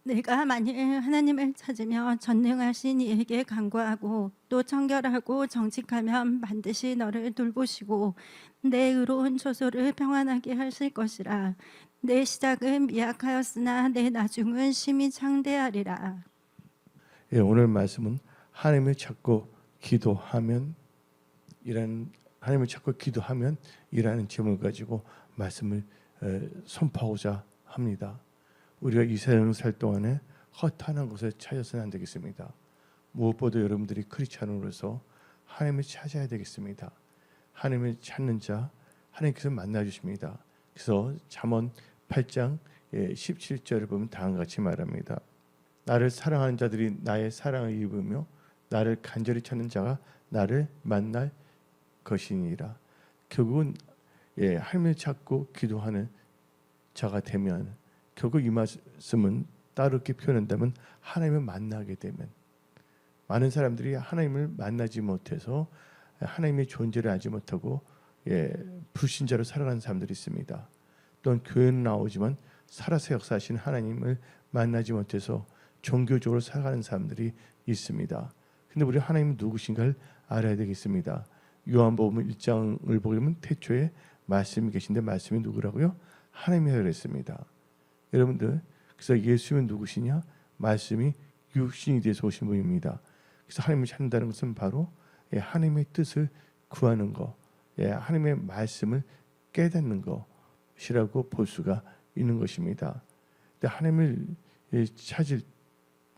내가 만일 하나님을 찾으며 전능하신 이에게 간구하고 또 청결하고 정직하면 반드시 너를 돌보시고 내 의로운 조소를 평안하게 하실 것이라. 내 시작은 미약하였으나 내 나중은 심히 창대하리라. 예, 오늘 말씀은 하나님을 찾고 기도하면 이라는 하나님을 찾고 기도하면 이라는 제목을 가지고 말씀을 선포하고자 합니다. 우리가 이 세상 살 동안에 허탄한 곳을 찾아서는 안 되겠습니다. 무엇보다 여러분들이 크리스찬으로서 하나님을 찾아야 되겠습니다. 하나님을 찾는 자 하나님께서 만나 주십니다. 그래서 잠언 8장 17절을 보면 다음과 같이 말합니다. 나를 사랑하는 자들이 나의 사랑을 입으며 나를 간절히 찾는 자가 나를 만날 것이니라. 결국은 하나님을 찾고 기도하는 자가 되면 결국 이 말씀은 따로 이렇게 표현한다면 하나님을 만나게 되면, 많은 사람들이 하나님을 만나지 못해서 하나님의 존재를 알지 못하고 불신자로 살아가는 사람들이 있습니다. 또한 교회는 나오지만 살아서 역사하신 하나님을 만나지 못해서 종교적으로 살아가는 사람들이 있습니다. 근데 우리 하나님은 누구신가를 알아야 되겠습니다. 요한복음 1장을 보게 되면 태초에 말씀이 계신데 말씀이 누구라고요? 하나님이라고 그랬습니다. 여러분들, 그래서 예수는 누구시냐? 말씀이 육신이 돼서 오신 분입니다. 그래서 하나님을 찾는다는 것은 바로 하나님의 뜻을 구하는 것, 하나님의 말씀을 깨닫는 것이라고 볼 수가 있는 것입니다. 근데 하나님을 찾을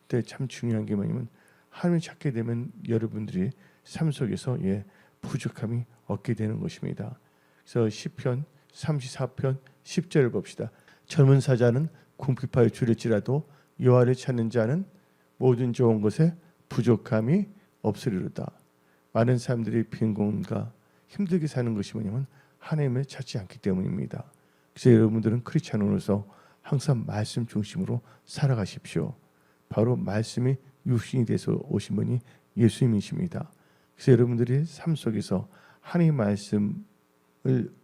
때 참 중요한 게 뭐냐면, 하나님을 찾게 되면 여러분들이 삶 속에서 부족함이 없게 되는 것입니다. 그래서 시편 34편 10절을 봅시다. 젊은 사자는 궁핍하여 줄일지라도 여호와를 찾는 자는 모든 좋은 것에 부족함이 없으리로다. 많은 사람들이 빈곤과 힘들게 사는 것이 뭐냐면 하나님을 찾지 않기 때문입니다. 그래서 여러분들은 크리스찬으로서 항상 말씀 중심으로 살아가십시오. 바로 말씀이 육신이 돼서 오신 분이 예수님이십니다. 그래서 여러분들이 삶 속에서 하나님의 말씀을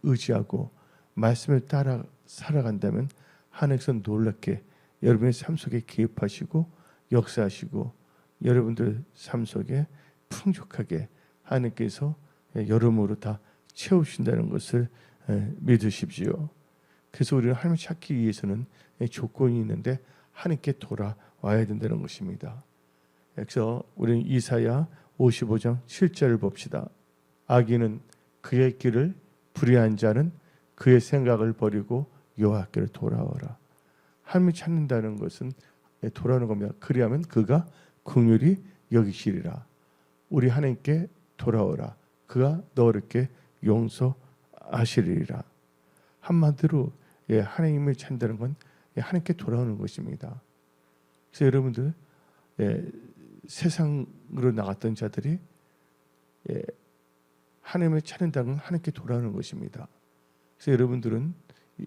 의지하고 말씀을 따라 살아간다면 하나님께서 놀랍게 여러분의 삶 속에 개입하시고 역사하시고 여러분들 삶 속에 풍족하게 하나님께서 여러모로 다 채우신다는 것을 믿으십시오. 그래서 우리는 하나님을 찾기 위해서는 조건이 있는데 하나님께 돌아와야 된다는 것입니다. 그래서 우리는 이사야 55장 7절을 봅시다. 악인은 그의 길을, 불의한 자는 그의 생각을 버리고 여호와께로 돌아오라. 하나님을 찾는다는 것은 돌아오는 겁니다. 그리하면 그가 긍휼히 여기시리라. 우리 하나님께 돌아오라. 그가 너를 용서하시리라. 한마디로 하나님을 찾는다는 건 하나님께 돌아오는 것입니다. 그래서 여러분들, 세상으로 나갔던 자들이 하나님을 찾는다는 건 하나님께 돌아오는 것입니다. 그래서 여러분들은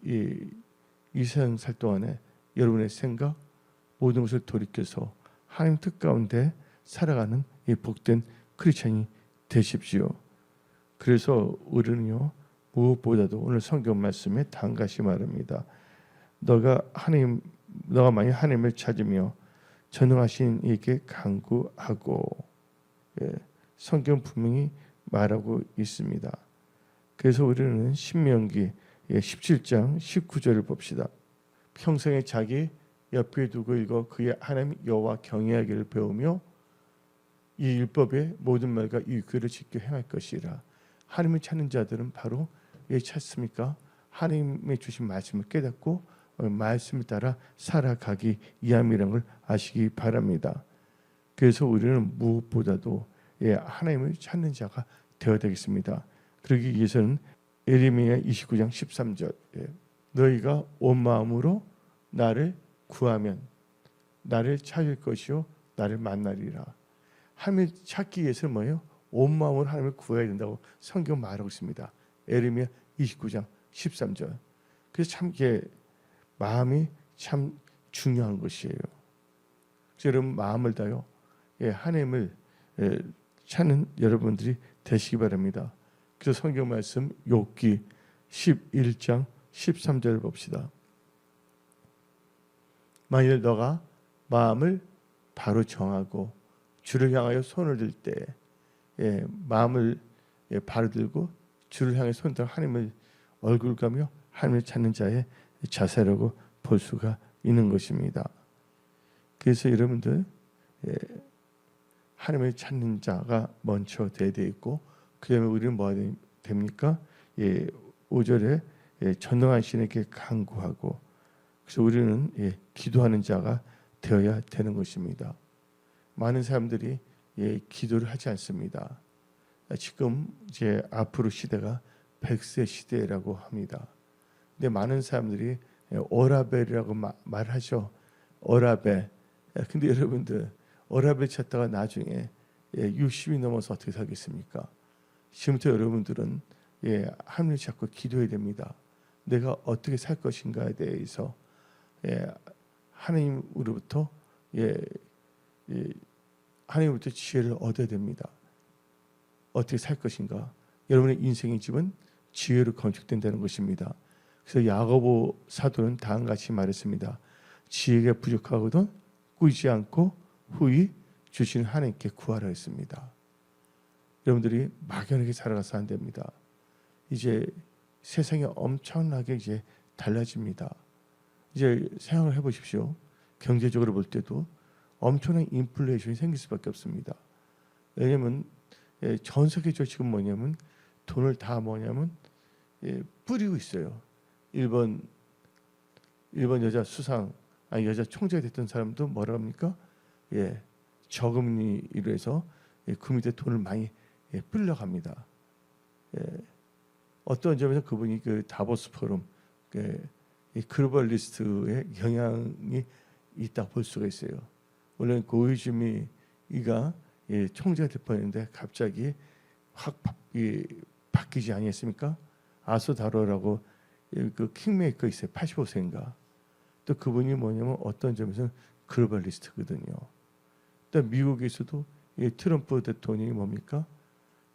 이 세상 살 동안에 여러분의 생각 모든 것을 돌이켜서 하나님 뜻 가운데 살아가는 이 복된 크리스찬이 되십시오. 그래서 우리는요, 무엇보다도 오늘 성경 말씀에 단가시 말합니다. 너가 만약 하나님을 찾으며 전능하신 이에게 간구하고, 성경 분명히 말하고 있습니다. 그래서 우리는 신명기 17장 19절을 봅시다. 평생에 자기 옆에 두고 읽어 그의 하나님 여호와 경외하기를 배우며 이 율법의 모든 말과 이 규를 지켜 행할 것이라. 하나님을 찾는 자들은 바로 왜 찾습니까? 하나님의 주신 말씀을 깨닫고 말씀을 따라 살아가기 위함이라는 걸 아시기 바랍니다. 그래서 우리는 무엇보다도 하나님을 찾는 자가 되어야 되겠습니다. 그러기 위해서는 예레미야 29장 13절, 너희가 온 마음으로 나를 구하면 나를 찾을 것이요 나를 만나리라. 하나님을 찾기 위해서는 뭐예요? 온 마음으로 하나님을 구해야 된다고 성경 말하고 있습니다. 예레미야 29장 13절. 그래서 참 마음이 참 중요한 것이에요. 그래서 여러분 마음을 다요 하나님을 찾는 여러분들이 되시기 바랍니다. 그래서 성경 말씀 욥기 11장 13절을 봅시다. 만일 너가 마음을 바로 정하고 주를 향하여 손을 들 때, 마음을 바로 들고 주를 향해 손을 들어 하나님을 얼굴 가며 하나님을 찾는 자의 자세라고 볼 수가 있는 것입니다. 그래서 여러분들 하나님을 찾는 자가 먼저 되어 있고 그다음에 우리는 뭐가 됩니까? 5절에 전능한 신에게 간구하고 그래서 우리는 기도하는 자가 되어야 되는 것입니다. 많은 사람들이 기도를 하지 않습니다. 지금 이제 앞으로 시대가 100세 시대라고 합니다. 근데 많은 사람들이 오라벨이라고 말하죠. 오라벨. 근데 여러분들 오라벨 찾다가 나중에 60이 넘어서 어떻게 살겠습니까? 지금부터 여러분들은 하나님을 찾고 기도해야 됩니다. 내가 어떻게 살 것인가에 대해서 하나님으로부터 하나님으로부터 지혜를 얻어야 됩니다. 어떻게 살 것인가? 여러분의 인생의 집은 지혜로 건축된다는 것입니다. 그래서 야고보 사도는 다음과 같이 말했습니다. 지혜가 부족하거든 꾸이지 않고 후히 주신 하나님께 구하라 했습니다. 여러분들이 막연하게 살아가서 안 됩니다. 이제 세상이 엄청나게 이제 달라집니다. 이제 생각을 해보십시오. 경제적으로 볼 때도 엄청난 인플레이션이 생길 수밖에 없습니다. 왜냐하면 전 세계적으로 지금 뭐냐면 돈을 다 뭐냐면 뿌리고 있어요. 일본 여자 수상 아니 여자 총재가 됐던 사람도 뭐라 합니까? 저금리로 해서 그 밑에 돈을 많이 뿌리려 합니다. 어떤 점에서 그분이 그 다보스 포럼 이 글로벌리스트의 영향이 있다 볼 수가 있어요. 원래 고이즈미가 총재가 될 뻔했는데 갑자기 확 바뀌지 아니했습니까? 아소다로라고 그 킹메이커 있어요. 85세인가. 또 그분이 뭐냐면 어떤 점에서는 글로벌리스트거든요. 또 미국에서도 트럼프 대통령이 뭡니까?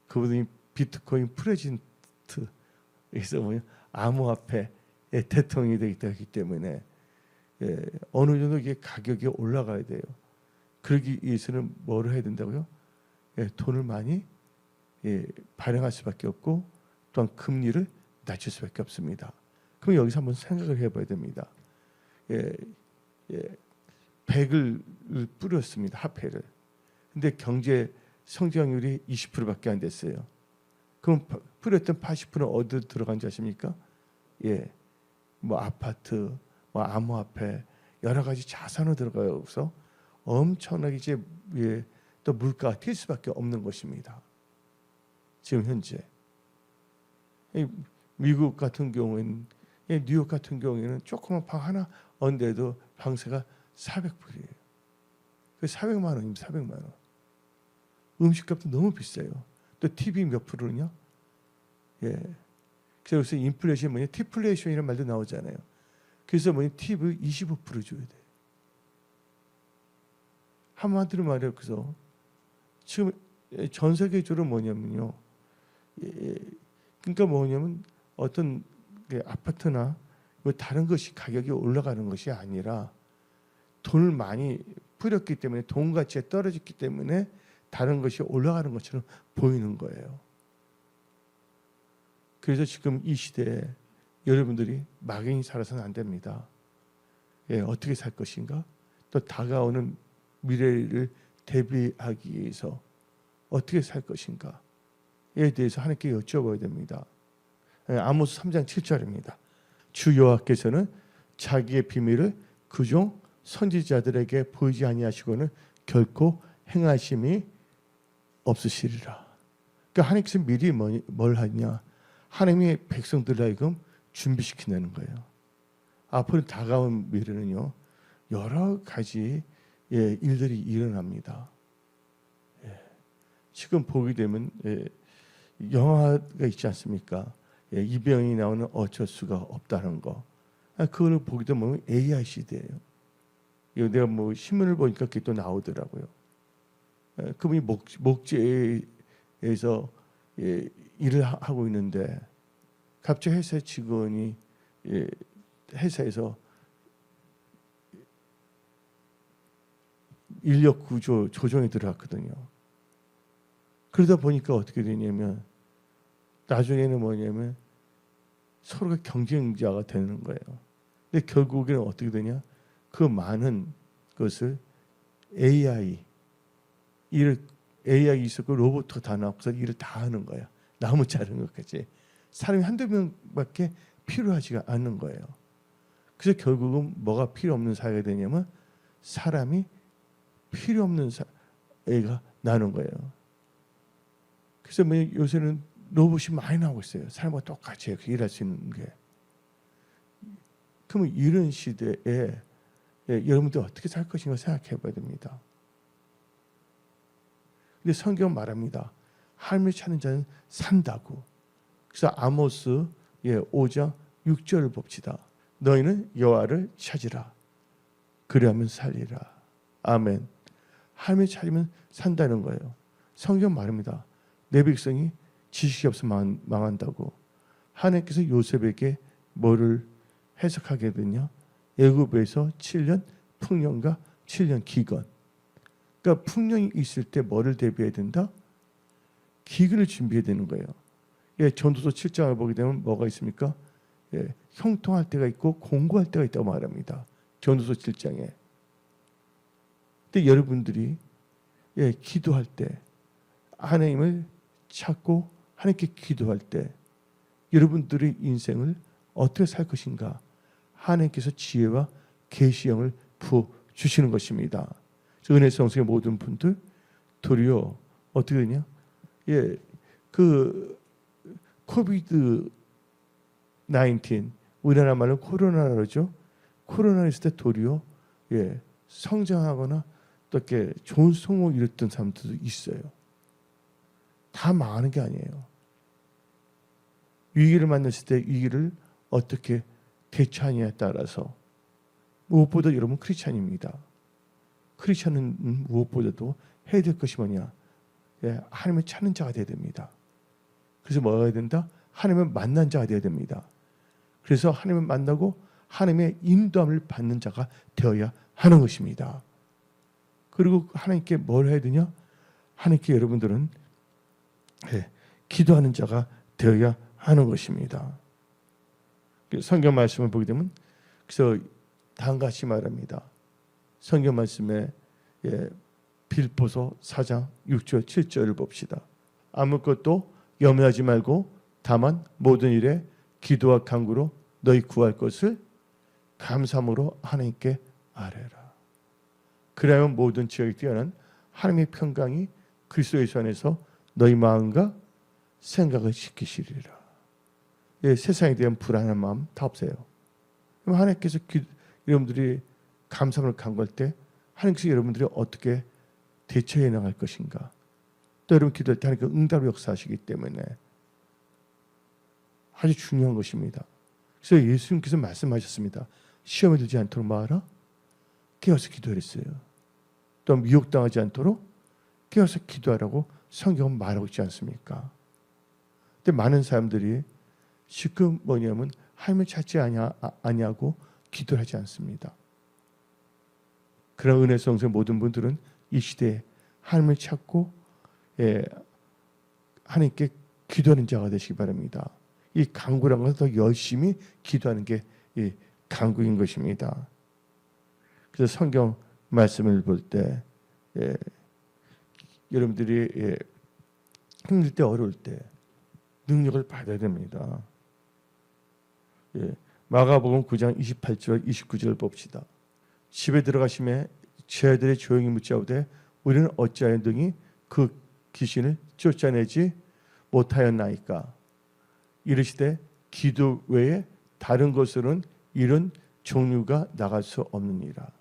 그분이 비트코인 프레지던트에서 뭐냐 암호화폐 대통령이 되기 때문에 어느 정도 이게 가격이 올라가야 돼요. 그러기 위해서는 뭐를 해야 된다고요? 돈을 많이 발행할 수밖에 없고 또한 금리를 낮출 수밖에 없습니다. 그럼 여기서 한번 생각을 해봐야 됩니다. 100을 뿌렸습니다. 화폐를. 근데 경제 성장률이 20%밖에 안 됐어요. 그럼 뿌렸던 80%는 어디로 들어간지 아십니까? 뭐 아파트, 뭐 암호화폐 여러 가지 자산으로 들어가서 엄청나게 이제 또 물가가 뛸 수밖에 없는 것입니다. 지금 현재 미국 같은 경우에는 뉴욕 같은 경우에는 조그만 방 하나 얻는데도 방세가 400불이에요. 그 400만 원입니다. 400만 원. 음식값도 너무 비싸요. 또 TV 몇 프로냐? 그래서 인플레이션이 뭐냐? 티플레이션이라는 말도 나오잖아요. 그래서 뭐냐? 팁을 25% 줘야 돼. 한마디로 말해요. 그래서 지금 전 세계적으로 뭐냐면요. 그러니까 뭐냐면 어떤 아파트나 뭐 다른 것이 가격이 올라가는 것이 아니라 돈을 많이 뿌렸기 때문에 돈 가치가 떨어졌기 때문에 다른 것이 올라가는 것처럼 보이는 거예요. 그래서 지금 이 시대에 여러분들이 막연히 살아서는 안 됩니다. 어떻게 살 것인가? 또 다가오는 미래를 대비하기 위해서 어떻게 살 것인가에 대해서 하나님께 여쭤봐야 됩니다. 아모스 3장 7절입니다. 주 여호와께서는 자기의 비밀을 그종 선지자들에게 보이지 아니하시고는 결코 행하심이 없으시리라. 그러니까 하나님께서 미리 뭘 하냐? 하나님의 백성들 하여금 준비시킨다는 거예요. 앞으로 다가온 미래는요 여러 가지 일들이 일어납니다. 지금 보게 되면 영화가 있지 않습니까? 이병이 나오는 어쩔 수가 없다는 거. 그걸 보게 되면 AI 시대예요. 이거 내가 뭐 신문을 보니까 그게 또 나오더라고요. 그분이 목재에서 일을 하고 있는데 갑자기 회사 직원이 회사에서 인력 구조 조정에 들어갔거든요. 그러다 보니까 어떻게 되냐면 나중에는 뭐냐면 서로가 경쟁자가 되는 거예요. 근데 결국에는 어떻게 되냐? 그 많은 것을 AI 있었고 로봇도 다 나와서 일을 다 하는 거야. 나무 자르는 것까지. 사람이 한두 명밖에 필요하지가 않는 거예요. 그래서 결국은 뭐가 필요 없는 사회가 되냐면 사람이 필요 없는 사회가 나는 거예요. 그래서 뭐 요새는 로봇이 많이 나오고 있어요. 사람과 똑같이 일할 수 있는 게. 그러면 이런 시대에 여러분들 어떻게 살 것인가 생각해 봐야 됩니다. 근데 성경 말합니다. 하나님을 찾는 자는 산다고. 그래서 아모스 5장 6절을 봅시다. 너희는 여호와를 찾으라. 그리하면 살리라. 아멘. 하나님을 찾으면 산다는 거예요. 성경 말합니다. 내 백성이 지식이 없어 망한다고. 하나님께서 요셉에게 뭐를 해석하게 되냐? 애굽에서 7년 풍년과 7년 기근. 그러니까 풍년이 있을 때 뭐를 대비해야 된다? 기근을 준비해야 되는 거예요. 전도서 7장을 보게 되면 뭐가 있습니까? 형통할 때가 있고 공고할 때가 있다고 말합니다. 전도서 7장에. 근데 여러분들이 기도할 때 하나님을 찾고 하나님께 기도할 때 여러분들의 인생을 어떻게 살 것인가? 하나님께서 지혜와 계시형을 부어 주시는 것입니다. 은혜 성성의 모든 분들 도리어 어떻게 되냐? 그 코비드 19 우리나라 말로 코로나라죠. 코로나 있을 때 도리어 성장하거나 또 이렇게 좋은 성공을 이뤘던 사람들도 있어요. 다 망하는 게 아니에요. 위기를 만났을 때 위기를 어떻게 대처하냐에 따라서 무엇보다 여러분 크리스찬입니다. 크리스찬은 무엇보다도 해야 될 것이 뭐냐? 하나님을 찾는 자가 되어야 됩니다. 그래서 뭐가 해야 된다? 하나님을 만난 자가 되어야 됩니다. 그래서 하나님을 만나고 하나님의 인도함을 받는 자가 되어야 하는 것입니다. 그리고 하나님께 뭘 해야 되냐? 하나님께 여러분들은 기도하는 자가 되어야 하는 것입니다. 성경 말씀을 보게 되면 그래서 다음과 같이 말합니다. 성경 말씀에 빌보서 4장 6절 7절을 봅시다. 아무것도 염려하지 말고 다만 모든 일에 기도와 간구로 너희 구할 것을 감사함으로 하나님께 아뢰라. 그래야만 모든 지역에 뛰어난 하나님의 평강이 그리스도 예수 안에서 너희 마음과 생각을 지키시리라. 세상에 대한 불안한 마음 다 없어요. 하나님께서 여러분들이 감사함을 간구할 때 하나님께서 여러분들이 어떻게 대처해 나갈 것인가. 또 여러분 기도할 때 하나님께서 응답을 역사하시기 때문에 아주 중요한 것입니다. 그래서 예수님께서 말씀하셨습니다. 시험에 들지 않도록 뭐하라? 깨어서 기도했어요. 또 미혹당하지 않도록 깨어서 기도하라고 성경은 말하고 있지 않습니까? 근데 많은 사람들이 지금 뭐냐면 하나님을 찾지 아니하고 기도를 하지 않습니다. 그런 은혜 성생 모든 분들은 이 시대에 하나님을 찾고 하나님께 기도하는 자가 되시기 바랍니다. 이 간구란 것은 더 열심히 기도하는 게 이 간구인 것입니다. 그래서 성경 말씀을 볼 때 여러분들이 힘들 때 어려울 때 능력을 받아야 됩니다. 마가복음 9장 28절 29절 봅시다. 집에 들어가심에 제 아들이 조용히 묻자오되 우리는 어찌하여 등이 그 귀신을 쫓아내지 못하였나이까. 이르시되 기도 외에 다른 것으로는 이런 종류가 나갈 수 없느니라.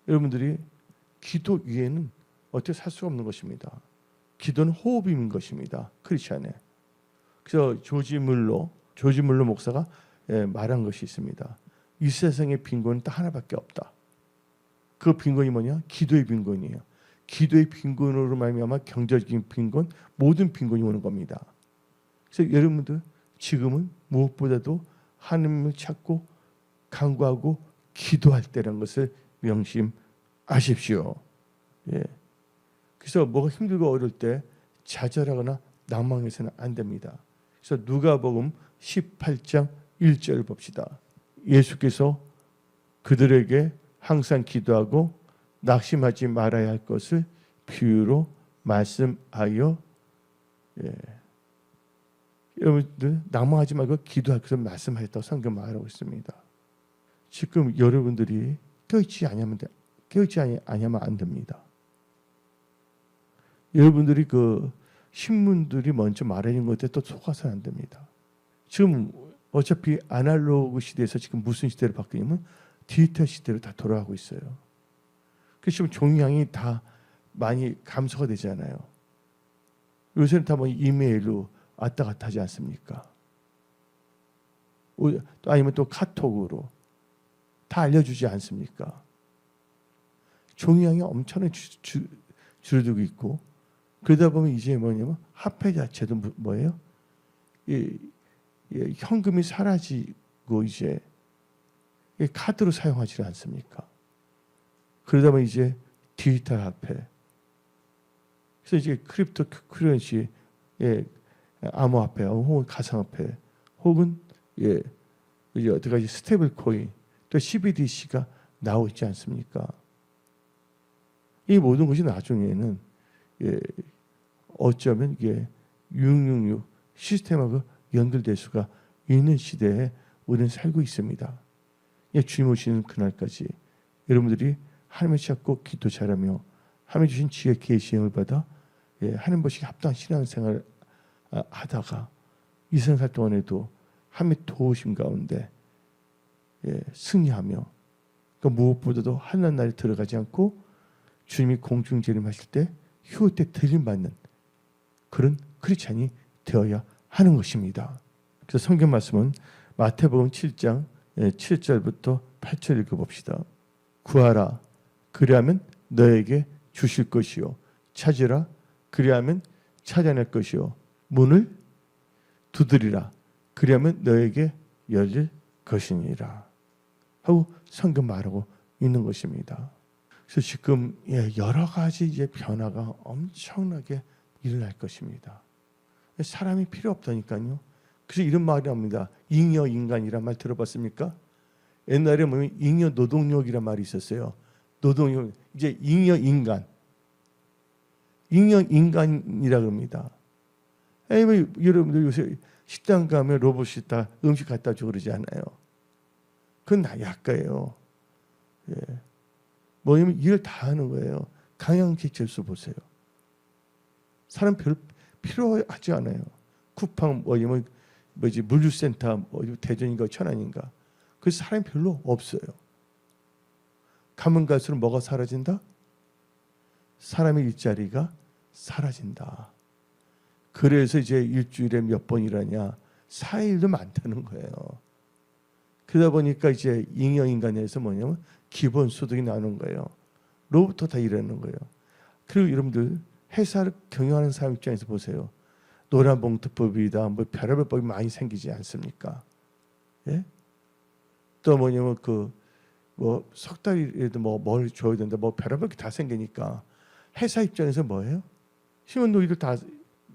여러분들이 기도 위에는 어떻게 살 수가 없는 것입니다. 기도는 호흡인 것입니다. 크리스찬에. 그래서 조지 물로 목사가 말한 것이 있습니다. 이 세상에 빈곤은 딱 하나밖에 없다. 그 빈곤이 뭐냐? 기도의 빈곤이에요. 기도의 빈곤으로 말미암아 경제적인 빈곤, 모든 빈곤이 오는 겁니다. 그래서 여러분들 지금은 무엇보다도 하나님을 찾고 간구하고 기도할 때라는 것을 명심하십시오. 예. 그래서 뭐가 힘들고 어려울 때 좌절하거나 낭망해서는 안 됩니다. 그래서 누가복음 18장 1절 봅시다. 예수께서 그들에게 항상 기도하고 낙심하지 말아야 할 것을 비유로 말씀하여, 예. 여러분들 낭망하지 말고 기도할 것을 말씀하였다고 성경 말하고 있습니다. 지금 여러분들이 깨어있지 아니하면 안 됩니다. 여러분들이 그 신문들이 먼저 말하는 것에 또 속아서는 안 됩니다. 지금 어차피 아날로그 시대에서 지금 무슨 시대로 바뀌냐면 디지털 시대로 다 돌아가고 있어요. 그래서 지금 종량이 다 많이 감소가 되잖아요. 요새는 다 뭐 이메일로 왔다 갔다 하지 않습니까? 또 아니면 또 카톡으로 다 알려주지 않습니까? 종량이 엄청나게 줄어들고 있고, 그러다 보면 이제 뭐냐면 화폐 자체도 뭐예요? 현금이 사라지고 이제 카드로 사용하지 않습니까? 그러다 보면 이제 디지털 화폐. 그래서 이제 크립토 커런시, 암호화폐, 혹은 가상화폐, 혹은 이제 어떻게 하지 스테이블 코인, 또 CBDC가 나오고 있지 않습니까? 이 모든 것이 나중에는 어쩌면 이게 666 시스템하고 연결될 수가 있는 시대에 우리는 살고 있습니다. 주님 오시는 그날까지 여러분들이 하나님을 찾고 기도 잘하며 하나님 주신 지혜 계시형을 받아 하나님 보시기 합당한 신앙생활 하다가 이 생살 동안에도 하나님의 도우심 가운데 승리하며, 그러니까 무엇보다도 한낱 날에 들어가지 않고 주님이 공중 재림하실 때 휴일 때 들림받는 그런 크리스찬이 되어야 하는 것입니다. 그래서 성경 말씀은 마태복음 7장 7절부터 8절 읽어봅시다. 구하라 그리하면 너에게 주실 것이요, 찾으라 그리하면 찾아낼 것이요, 문을 두드리라 그리하면 너에게 열릴 것이니라 하고 성경 말하고 있는 것입니다. 그래서 지금 여러 가지 이제 변화가 엄청나게 일어날 것입니다. 사람이 필요 없다니까요. 그래서 이런 말이 나옵니다. 잉여 인간이란 말 들어봤습니까? 옛날에 보면 잉여 노동력이란 말이 있었어요. 노동력, 이제 잉여 인간, 잉여 인간이라 그럽니다. 여러분들 요새 식당 가면 로봇이 다 음식 갖다 주고 그러지 않아요? 그건 약가예요. 뭐냐면 일을 다 하는 거예요. 강양제철소 보세요. 사람 별 필요하지 않아요. 쿠팡 뭐냐면 물류센터 대전인가 천안인가. 그래서 사람이 별로 없어요. 가면 갈수록 뭐가 사라진다? 사람의 일자리가 사라진다. 그래서 이제 일주일에 몇 번 일하냐? 4일도 많다는 거예요. 그러다 보니까 이제 잉여인간에서 뭐냐면 기본소득이 나오는 거예요. 로부터 다 일하는 거예요. 그리고 여러분들 회사를 경영하는 사람 입장에서 보세요. 노란봉투법이다, 뭐 별의별 법이 많이 생기지 않습니까? 예? 또 뭐냐면 뭐 석 달이라도 뭘 줘야 된다, 뭐 별의별 게 다 생기니까 회사 입장에서 뭐예요? 힘은 노이를 다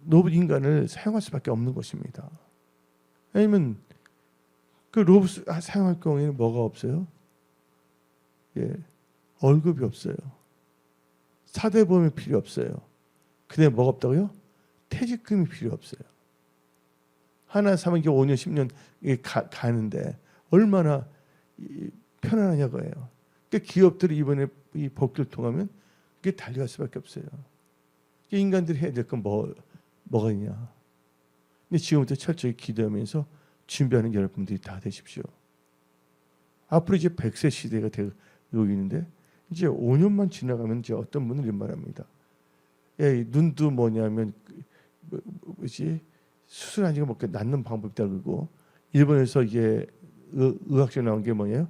로봇 인간을 사용할 수밖에 없는 것입니다. 아니면 그 로봇 사용할 경우에는 뭐가 없어요? 월급이 없어요. 사대보험이 필요 없어요. 근데 뭐가 없다고요? 퇴직금이 필요 없어요. 하나 사면 이게 5년 10년 가는데 얼마나 편안하냐고요. 그러니까 기업들이 이번에 이 법규를 통하면 그게 달려갈 수밖에 없어요. 인간들이 해야 될 건 뭐가 있냐? 근데 지금부터 철저히 기도하면서 준비하는 여러분들이 다 되십시오. 앞으로 이제 100세 시대가 되고 있는데 이제 5년만 지나가면 이제 어떤 분은 이런 말합니다. 눈도 뭐냐면 뭐지 수술한 지가 뭐 낫는 방법이다 그러고, 일본에서 이게 의학적으로 나온 게 뭐냐요?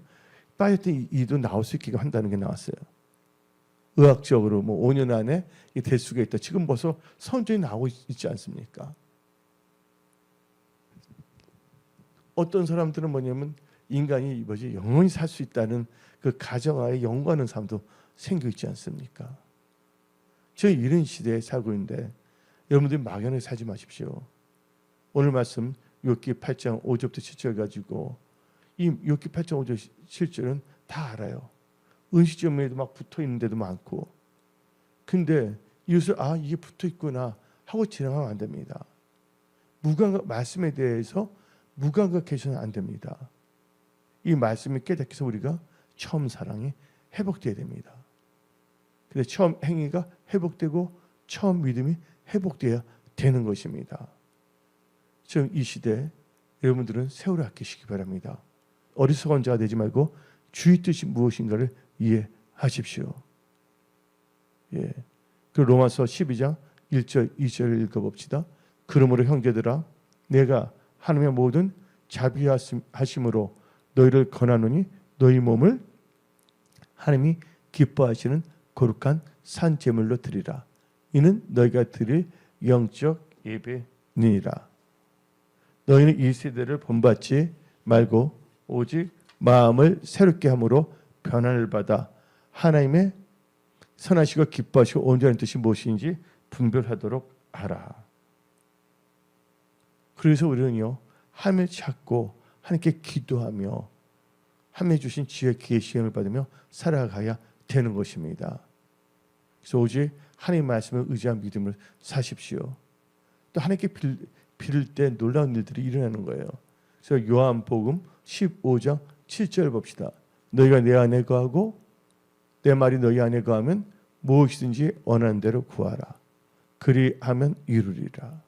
빠졌던 이도 나올 수 있게 한다는 게 나왔어요. 의학적으로 뭐 5년 안에 될 수가 있다. 지금 벌써 선전이 나오고 있지 않습니까? 어떤 사람들은 뭐냐면 인간이 영원히 살 수 있다는 그 가정하에 연구하는 사람도 생겨 있지 않습니까? 저희 이런 시대에 살고 있는데 여러분들이 막연하게 살지 마십시오. 오늘 말씀 욥기 8장 5절부터 7절 가지고 이 욥기 8장 5절 7절은 다 알아요. 은시점에도 막 붙어 있는 데도 많고, 근데 이것을 이게 붙어 있구나 하고 지나가면 안 됩니다. 무감각 말씀에 대해서 무감각해서는 안 됩니다. 이 말씀을 깨닫게 해서 우리가 처음 사랑이 회복돼야 됩니다. 근데 처음 행위가 회복되고 처음 믿음이 회복돼야 되는 것입니다. 지금 이 시대에 여러분들은 세월을 아끼시기 바랍니다. 어리석은 자가 되지 말고 주의 뜻이 무엇인가를 이해하십시오. 예. 그 로마서 12장 1절 2절을 읽어봅시다. 그러므로 형제들아 내가 하나님의 모든 자비하심으로 너희를 권하노니 너희 몸을 하나님이 기뻐하시는 거룩한 산 제물로 드리라. 이는 너희가 드릴 영적 예배니라. 너희는 이 세대를 본받지 말고 오직 마음을 새롭게 함으로 변화를 받아 하나님의 선하시고 기뻐하시고 온전한 뜻이 무엇인지 분별하도록 하라. 그래서 우리는요, 하나님을 찾고 하나님께 기도하며 하나님이 주신 지혜, 기회, 시험을 받으며 살아가야 되는 것입니다. 그래서 오직 하나님의 말씀을 의지한 믿음을 사십시오. 또 하나님께 빌을 때 놀라운 일들이 일어나는 거예요. 그래서 요한복음 15장 7절 봅시다. 너희가 내 안에 거하고 내 말이 너희 안에 거하면 무엇이든지 원하는 대로 구하라. 그리하면 이루리라.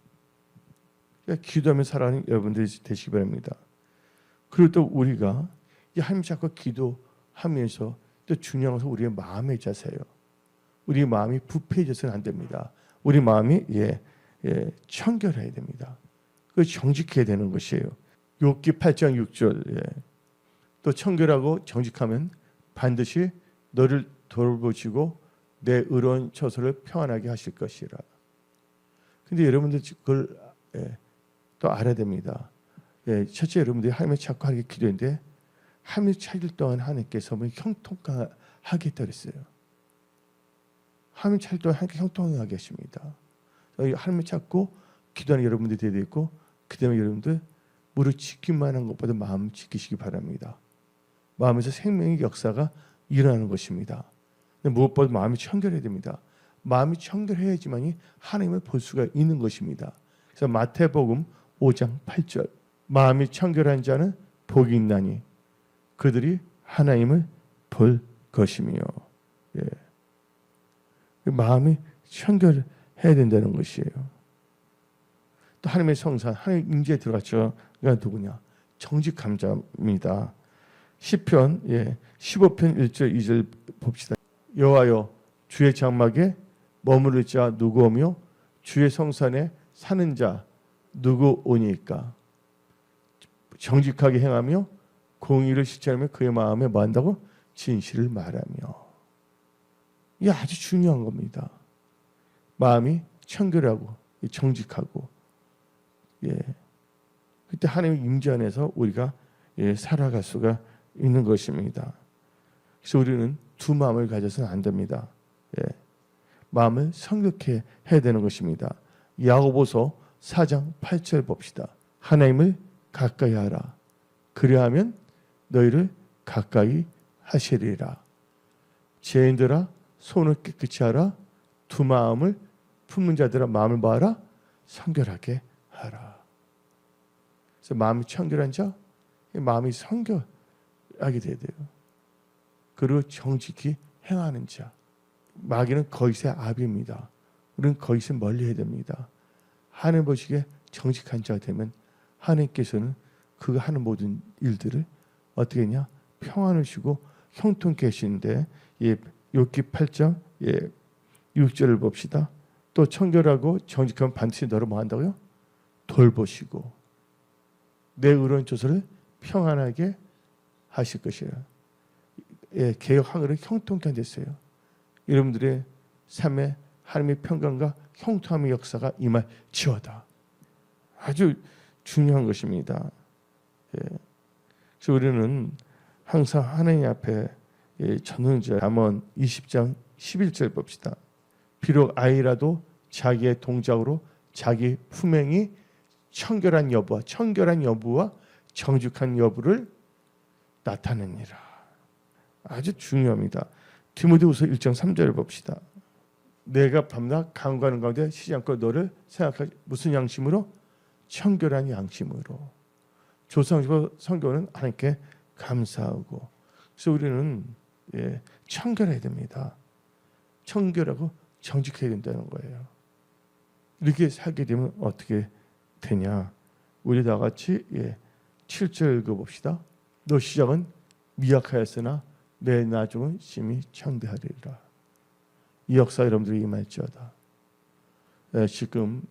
기도하며 살아가는 여러분들이 되시기 바랍니다. 그리고 또 우리가 이 하나님 찾고 기도하면서 또 중요한 것은 우리의 마음의 자세예요. 우리 마음이 부패해져서는 안 됩니다. 우리 마음이 청결해야 됩니다. 그 정직해야 되는 것이에요. 욥기 8장 6절 또 청결하고 정직하면 반드시 너를 돌보시고 내 의로운 처소를 평안하게 하실 것이라. 근데 여러분들 그걸 또 알아야 됩니다. 첫째 여러분들이 하나님을 찾고 하나님께 기도했는데 하나님을 찾을 동안 하나님께서 형통하게 했다 그랬어요. 하나님을 찾을 동안 하나님께 형통하게 하십니다. 하나님을 찾고 기도하는 여러분들이 되어야 되고, 그 다음에 여러분들 무릇 지키만 한 것보다 마음 지키시기 바랍니다. 마음에서 생명의 역사가 일어나는 것입니다. 무엇보다 마음이 청결해야 됩니다. 마음이 청결해야지만이 하나님을 볼 수가 있는 것입니다. 그래서 마태복음 5장 8절 마음이 청결한 자는 복이 있나니 그들이 하나님을 볼 것이며. 마음이 청결해야 된다는 것이에요. 또 하나님의 성산, 하나님의 임재에 들어갔죠. 그가 누구냐? 정직한 자입니다. 시편 15편 1절 2절 봅시다. 여호와여 주의 장막에 머무를 자 누구 오며 주의 성산에 사는 자 누구 오니까. 정직하게 행하며 공의를 실천하며 그의 마음에 뭐 한다고? 진실을 말하며. 이게 아주 중요한 겁니다. 마음이 청결하고 정직하고, 그때 하나님의 임재 안에서 우리가 살아갈 수가 있는 것입니다. 그래서 우리는 두 마음을 가져서는 안 됩니다. 마음을 성격해 해야 되는 것입니다. 야고보서 4장 8절 봅시다. 하나님을 가까이 하라. 그리하면 너희를 가까이 하시리라. 죄인들아 손을 깨끗이 하라. 두 마음을 품는 자들아 마음을 뭐하라? 성결하게 하라. 그래서 마음이 청결한 자, 마음이 성결하게 돼야 돼요. 그리고 정직히 행하는 자. 마귀는 거짓의 아비입니다. 우리는 거짓을 멀리해야 됩니다. 하나님 보시기에 정직한 자가 되면 하나님께서는 그가 하는 모든 일들을 어떻게 했냐? 평안을 주고 형통케 하시는데, 욥기 8장 6절을 봅시다. 또 청결하고 정직하면 반드시 너를 뭐 한다고요? 돌보시고 내 의로운 조서를 평안하게 하실 것이라. 개혁 항해를 형통케 하셨어요. 여러분들의 삶에 하나님의 평강과 형통함의 역사가 임할지어다. 아주 중요한 것입니다. 그래서 우리는 항상 하나님 앞에 전능자 잠언 20장 11절 봅시다. 비록 아이라도 자기의 동작으로 자기 품행이 청결한 여부와 정직한 여부를 나타내니라. 아주 중요합니다. 디모데후서 1장 3절을 봅시다. 내가 밤낮 간구하는 가운데 쉬지 않고 너를 생각하지 무슨 양심으로? 청결한 양심으로. 조상적으로 성경은 하나님께 감사하고. 그래서 우리는 청결해야 됩니다. 청결하고 정직해야 된다는 거예요. 이렇게 살게 되면 어떻게 되냐? 우리 다 같이 7절 읽어봅시다. 너 시작은 미약하였으나 내 나중은 심히 창대하리라. 이 역사 여러분들이 임할지어다. 지금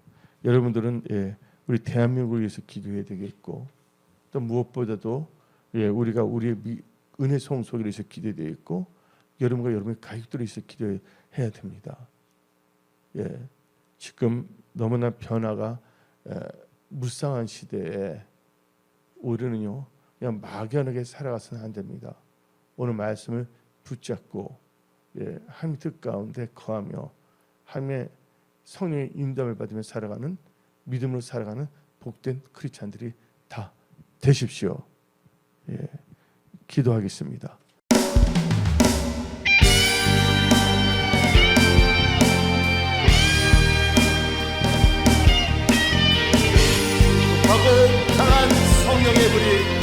여러분들은 우리 대한민국을 위해서 기도해야 되겠고, 또 무엇보다도 우리가 우리의 은혜 성소를 위해서 기도해야 되겠고, 여러분과 여러분의 가족들을 위해서 기도해야 됩니다. 지금 너무나 변화가 무쌍한 시대에 우리는요 그냥 막연하게 살아가서는 안 됩니다. 오늘 말씀을 붙잡고 하나님의 뜻 가운데 거하며 하나님의 성령의 인도함을 받으며 살아가는, 믿음으로 살아가는 복된 크리스찬들이 다 되십시오. 기도하겠습니다. 하고 강한 성령의 불이